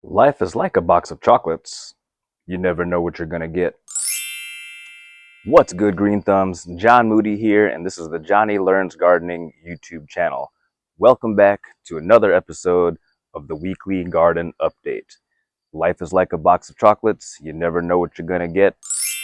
Life is like a box of chocolates. You never know what you're gonna get. What's good, Green Thumbs? John Moody here, and this is the Johnny Learns Gardening YouTube channel. Welcome back to another episode of the weekly garden update. Life is like a box of chocolates. You never know what you're gonna get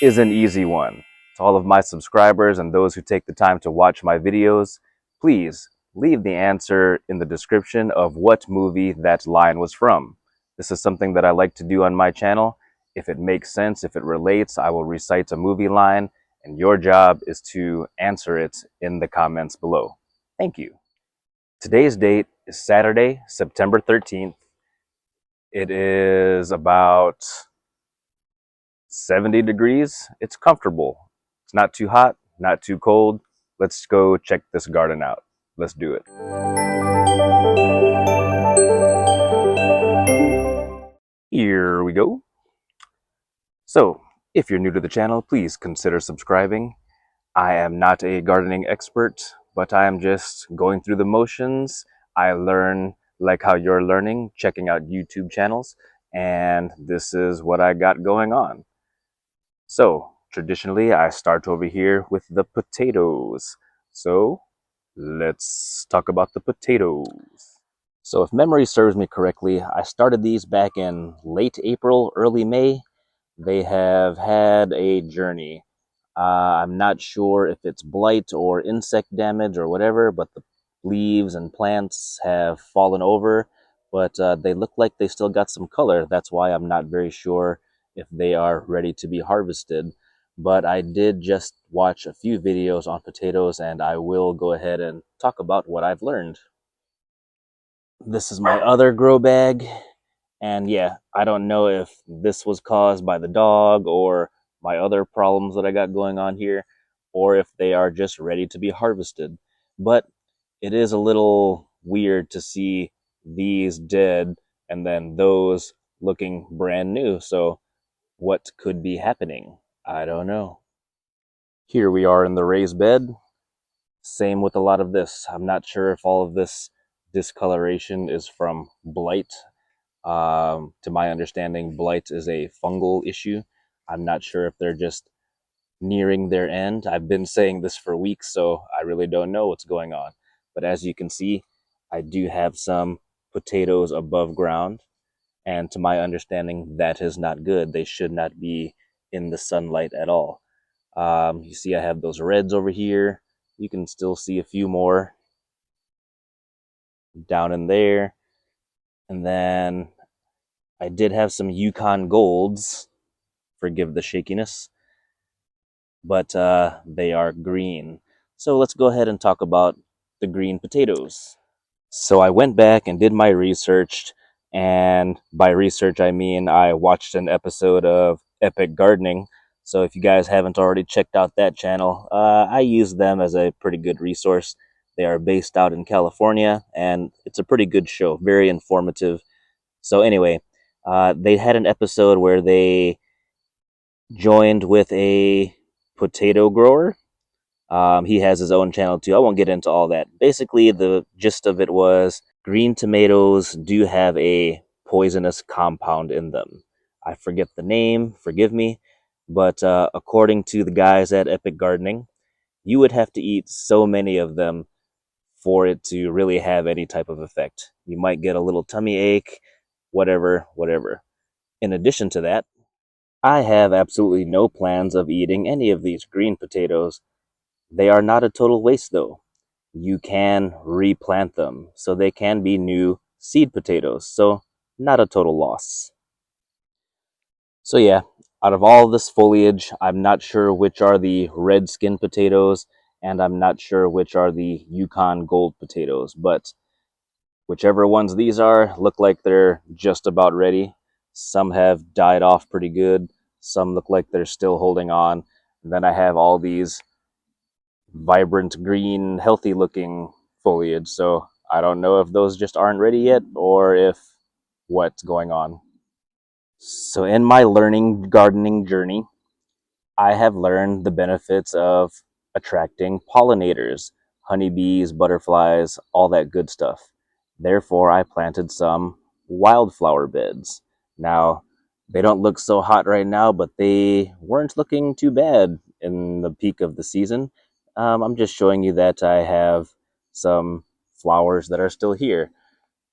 is an easy one. To all of my subscribers and those who take the time to watch my videos, please leave the answer in the description of what movie that line was from. This is something that I like to do on my channel. If it makes sense, if it relates, I will recite a movie line, and your job is to answer it in the comments below. Thank you. Today's date is Saturday, September 13th. It is about 70 degrees. It's comfortable. It's not too hot, not too cold. Let's go check this garden out. Let's do it. Here we go. So, if you're new to the channel, please consider subscribing. I am not a gardening expert, but I am just going through the motions. I learn like how you're learning, checking out YouTube channels, and this is what I got going on. So, traditionally, I start over here with the potatoes. So, let's talk about the potatoes. So, if memory serves me correctly, I started these back in late April, early May. They have had a journey. I'm not sure if it's blight or insect damage or whatever, but the leaves and plants have fallen over, but they look like they still got some color. That's why I'm not very sure if they are ready to be harvested. But I did just watch a few videos on potatoes, and I will go ahead and talk about what I've learned. This is my other grow bag. And yeah, I don't know if this was caused by the dog or my other problems that I got going on here, or if they are just ready to be harvested. But it is a little weird to see these dead and then those looking brand new. So what could be happening? I don't know. Here we are in the raised bed. Same with a lot of this. I'm not sure if all of this discoloration is from blight. To my understanding, blight is a fungal issue. I'm not sure if they're just nearing their end. I've been saying this for weeks, so I really don't know what's going on. But as you can see, I do have some potatoes above ground, and to my understanding, that is not good. They should not be in the sunlight at all. You see I have those reds over here. You can still see a few more down in there. And then I did have some Yukon Golds, forgive the shakiness, but they are green. So let's go ahead and talk about the green potatoes. So I went back and did my research, and by research I mean I watched an episode of Epic Gardening. So if you guys haven't already checked out that channel, I use them as a pretty good resource. They are based out in California, and it's a pretty good show, very informative. So anyway, they had an episode where they joined with a potato grower. He has his own channel too. I won't get into all that. Basically, the gist of it was green tomatoes do have a poisonous compound in them. I forget the name, forgive me, but according to the guys at Epic Gardening, you would have to eat so many of them for it to really have any type of effect. You might get a little tummy ache, whatever, whatever. In addition to that, I have absolutely no plans of eating any of these green potatoes. They are not a total waste though. You can replant them, so they can be new seed potatoes, so not a total loss. So yeah, out of all this foliage, I'm not sure which are the red skin potatoes, and I'm not sure which are the Yukon Gold potatoes, but whichever ones these are, look like they're just about ready. Some have died off pretty good. Some look like they're still holding on. And then I have all these vibrant green, healthy looking foliage. So I don't know if those just aren't ready yet or if what's going on. So in my learning gardening journey, I have learned the benefits of attracting pollinators, honeybees, butterflies, all that good stuff. Therefore, I planted some wildflower beds. Now, they don't look so hot right now, but they weren't looking too bad in the peak of the season. I'm just showing you that I have some flowers that are still here,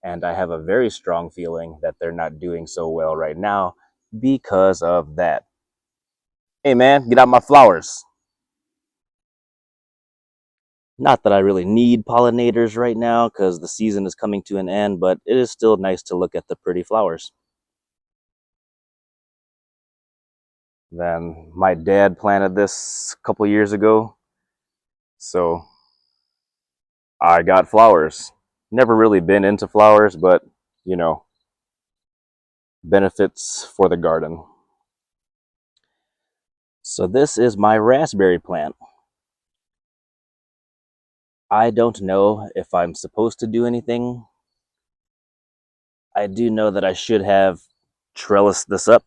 and I have a very strong feeling that they're not doing so well right now because of that. Hey man, get out my flowers. Not that I really need pollinators right now because the season is coming to an end, but it is still nice to look at the pretty flowers. Then my dad planted this a couple years ago, so I got flowers. Never really been into flowers, but you know, benefits for the garden. So this is my raspberry plant. I don't know if I'm supposed to do anything. I do know that I should have trellised this up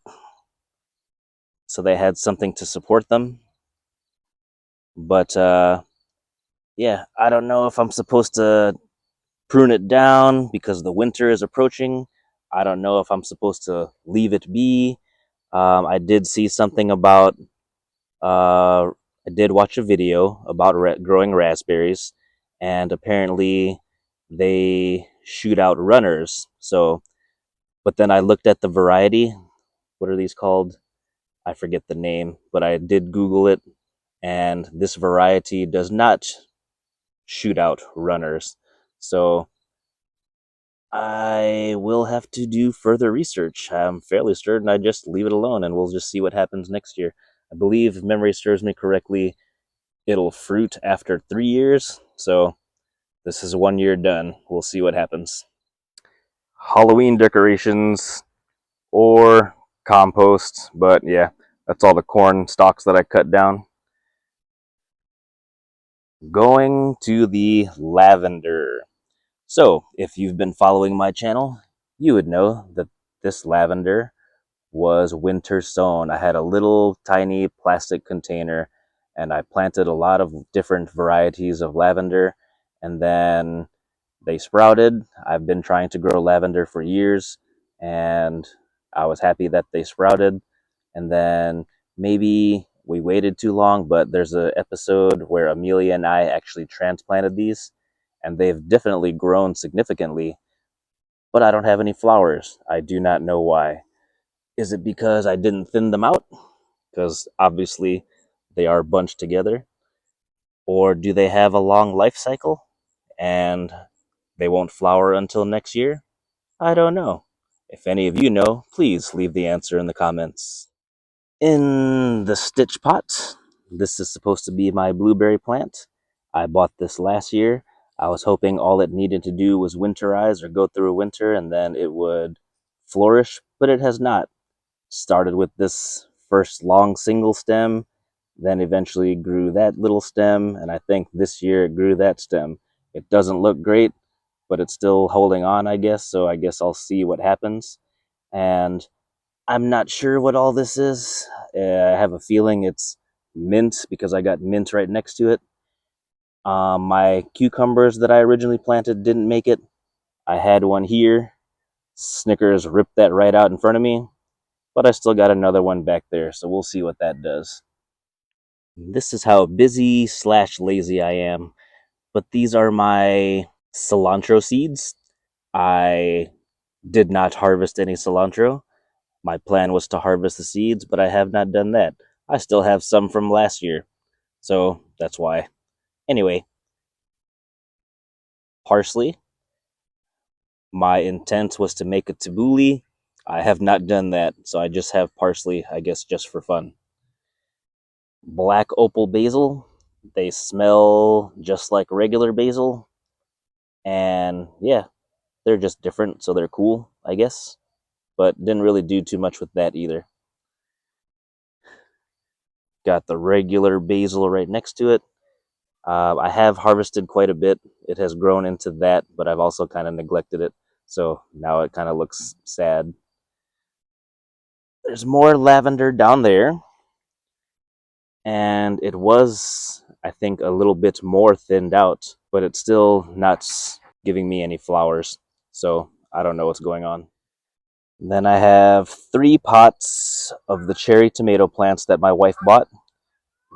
so they had something to support them. But yeah, I don't know if I'm supposed to prune it down because the winter is approaching. I don't know if I'm supposed to leave it be. I did see something about, I did watch a video about growing raspberries, and apparently they shoot out runners. So, but then I looked at the variety. What are these called? I forget the name, but I did Google it, and this variety does not shoot out runners. So I will have to do further research. I'm fairly certain I just leave it alone and we'll just see what happens next year. I believe, if memory serves me correctly, it'll fruit after 3 years. So this is 1 year done. We'll see what happens. Halloween decorations or compost, but yeah, that's all the corn stalks that I cut down. Going to the lavender. So, if you've been following my channel, you would know that this lavender was winter sown. I had a little tiny plastic container and I planted a lot of different varieties of lavender, and then they sprouted. I've been trying to grow lavender for years and I was happy that they sprouted. And then maybe we waited too long, but there's an episode where Amelia and I actually transplanted these and they've definitely grown significantly, but I don't have any flowers. I do not know why. Is it because I didn't thin them out? Because obviously they are bunched together. Or do they have a long life cycle and they won't flower until next year? I don't know. If any of you know, please leave the answer in the comments. In the stitch pot, this is supposed to be my blueberry plant. I bought this last year. I was hoping all it needed to do was winterize or go through a winter and then it would flourish, but it has not. Started with this first long single stem, then eventually grew that little stem, and I think this year it grew that stem. It doesn't look great, but it's still holding on, I guess, so I guess I'll see what happens. And I'm not sure what all this is. I have a feeling it's mint because I got mint right next to it. My cucumbers that I originally planted didn't make it. I had one here. Snickers ripped that right out in front of me, but I still got another one back there, so we'll see what that does. This is how busy slash lazy I am, but these are my cilantro seeds. I did not harvest any cilantro. My plan was to harvest the seeds, but I have not done that. I still have some from last year, so that's why. Anyway, parsley. My intent was to make a tabbouleh. I have not done that, so I just have parsley, I guess, just for fun. Black opal basil. They smell just like regular basil, and yeah, they're just different, so they're cool, I guess. But didn't really do too much with that either. Got the regular basil right next to it. I have harvested quite a bit. It has grown into that, but I've also kind of neglected it. So now it kind of looks sad. There's more lavender down there. And it was, I think, a little bit more thinned out, but it's still not giving me any flowers. So I don't know what's going on. Then I have 3 pots of the cherry tomato plants that my wife bought.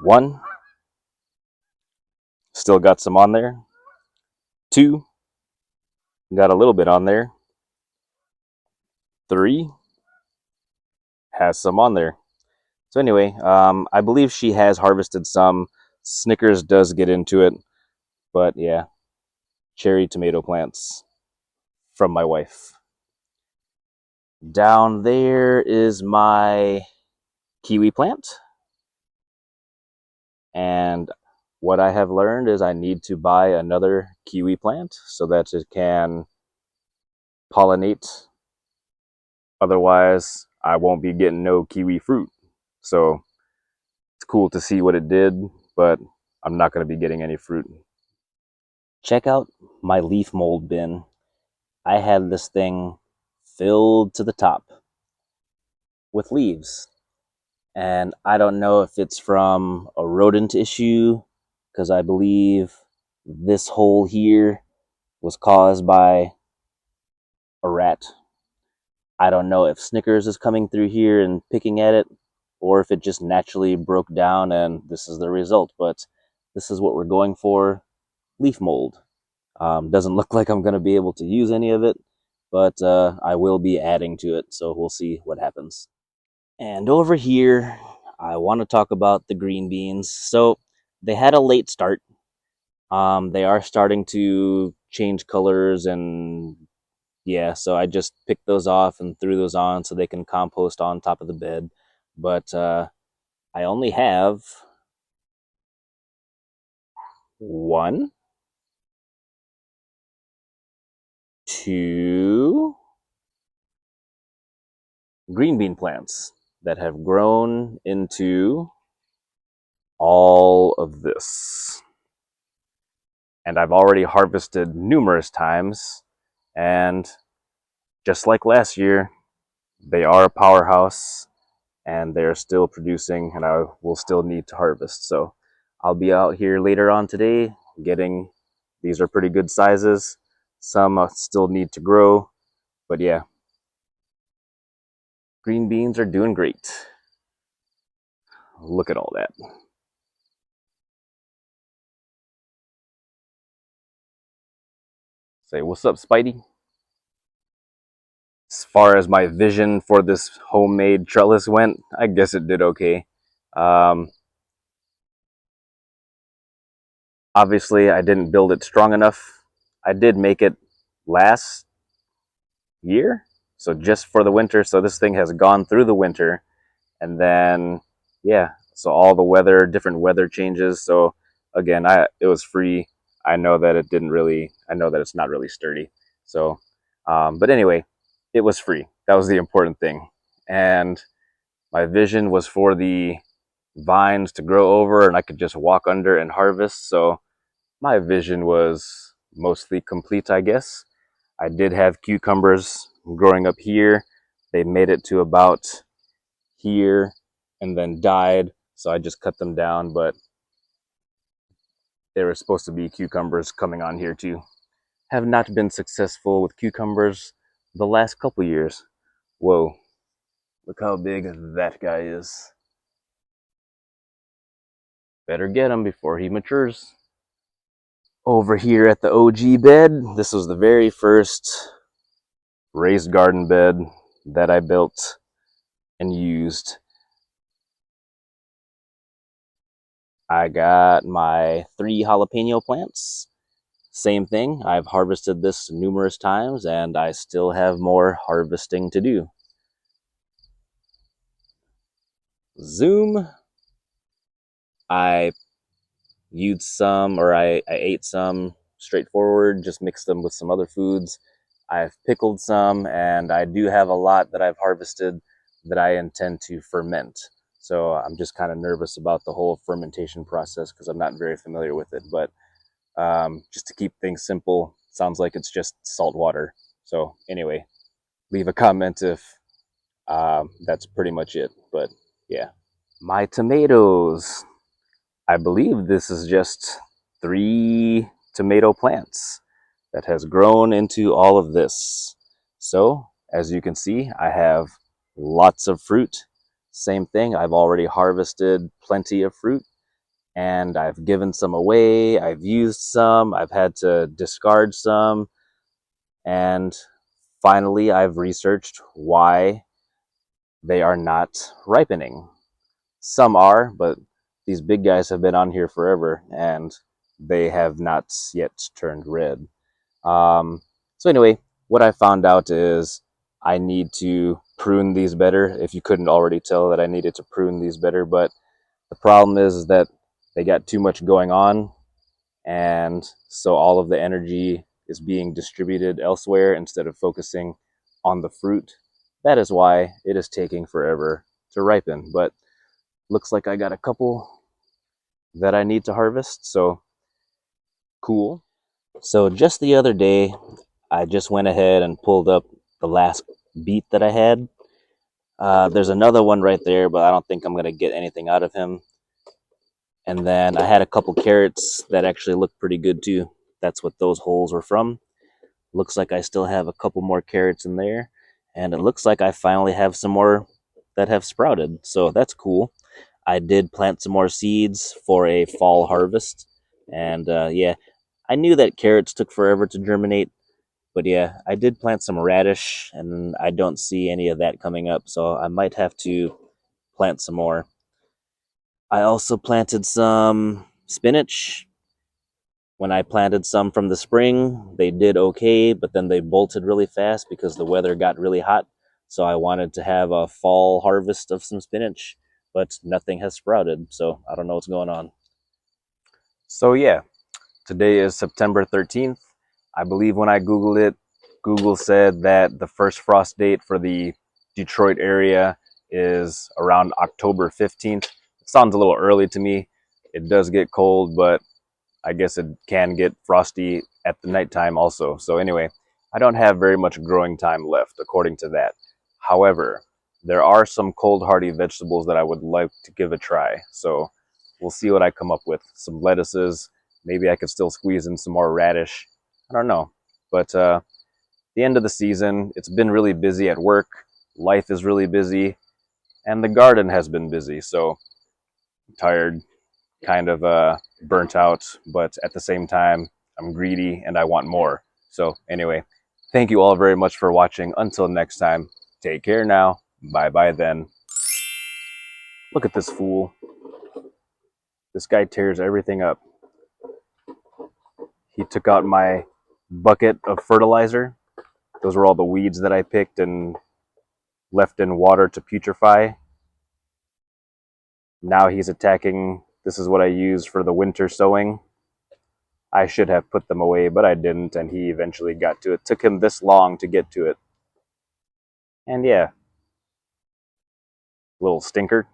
1, still got some on there. 2, got a little bit on there. 3, has some on there. So anyway, I believe she has harvested some. Snickers does get into it, but yeah, cherry tomato plants from my wife. Down there is my kiwi plant. And what I have learned is I need to buy another kiwi plant so that it can pollinate. Otherwise, I won't be getting no kiwi fruit. So it's cool to see what it did, but I'm not going to be getting any fruit. Check out my leaf mold bin. I had this thing filled to the top with leaves. And I don't know if it's from a rodent issue, because I believe this hole here was caused by a rat. I don't know if Snickers is coming through here and picking at it, or if it just naturally broke down and this is the result, but this is what we're going for. Leaf mold. Doesn't look like I'm going to be able to use any of it, but I will be adding to it, so we'll see what happens. And over here, I want to talk about the green beans. So they had a late start. They are starting to change colors, and yeah, so I just picked those off and threw those on so they can compost on top of the bed. But I only have 1, 2 green bean plants that have grown into all of this. And I've already harvested numerous times, and just like last year, they are a powerhouse and they're still producing, and I will still need to harvest. So I'll be out here later on today getting, these are pretty good sizes. Some still need to grow, but yeah, green beans are doing great. Look at all that. Say, what's up, Spidey? As far as my vision for this homemade trellis went, I guess it did okay. Um, Obviously, I didn't build it strong enough. I did make it last year, so just for the winter. So this thing has gone through the winter, and then yeah, so all the weather, different weather changes. So again, it was free. I know that it didn't really. I know that it's not really sturdy. So, but anyway, it was free. That was the important thing, and my vision was for the vines to grow over, and I could just walk under and harvest. So my vision was mostly complete, I guess. I did have cucumbers growing up here. They made it to about here and then died, so I just cut them down, but there were supposed to be cucumbers coming on here too. Have not been successful with cucumbers the last couple years. Whoa, look how big that guy is. Better get him before he matures. Over here at the OG bed, this was the very first raised garden bed that I built and used. I got my 3 jalapeno plants. Same thing, I've harvested this numerous times and I still have more harvesting to do. Zoom. I used some, or I ate some straightforward, just mixed them with some other foods. I've pickled some, and I do have a lot that I've harvested that I intend to ferment. So I'm just kind of nervous about the whole fermentation process because I'm not very familiar with it. But just to keep things simple, sounds like it's just salt water. So anyway, leave a comment if that's pretty much it. But yeah, my tomatoes. I believe this is just 3 tomato plants that has grown into all of this. So As you can see, I have lots of fruit. Same thing, I've already harvested plenty of fruit, and I've given some away, I've used some, I've had to discard some, and finally I've researched why they are not ripening. Some are, but these big guys have been on here forever, and they have not yet turned red. So anyway, what I found out is I need to prune these better. If you couldn't already tell that I needed to prune these better, but the problem is that they got too much going on, and so all of the energy is being distributed elsewhere instead of focusing on the fruit. That is why it is taking forever to ripen, but looks like I got a couple that I need to harvest, so cool. So just the other day, I just went ahead and pulled up the last beet that I had. There's another one right there, but I don't think I'm going to get anything out of him. And then I had a couple carrots that actually look pretty good too. That's what those holes were from. Looks like I still have a couple more carrots in there. And it looks like I finally have some more that have sprouted. So that's cool. I did plant some more seeds for a fall harvest. And yeah, I knew that carrots took forever to germinate. But yeah, I did plant some radish, and I don't see any of that coming up. So I might have to plant some more. I also planted some spinach. When I planted some from the spring, they did okay, but then they bolted really fast because the weather got really hot. So I wanted to have a fall harvest of some spinach, but nothing has sprouted. So I don't know what's going on. So yeah, today is September 13th. I believe when I Googled it, Google said that the first frost date for the Detroit area is around October 15th. It sounds a little early to me. It does get cold, but I guess it can get frosty at the nighttime also. So anyway, I don't have very much growing time left according to that. However, there are some cold hardy vegetables that I would like to give a try. So we'll see what I come up with. Some lettuces, maybe I could still squeeze in some more radish. I don't know. But the end of the season, it's been really busy at work. Life is really busy, and the garden has been busy. So I'm tired, kind of burnt out, but at the same time, I'm greedy and I want more. So anyway, thank you all very much for watching. Until next time, take care now. Bye bye then. Look at this fool. This guy tears everything up. He took out my bucket of fertilizer. Those were all the weeds that I picked and left in water to putrefy. Now he's attacking. This is what I use for the winter sowing. I should have put them away, but I didn't, and he eventually got to it. It took him this long to get to it. And yeah, little stinker.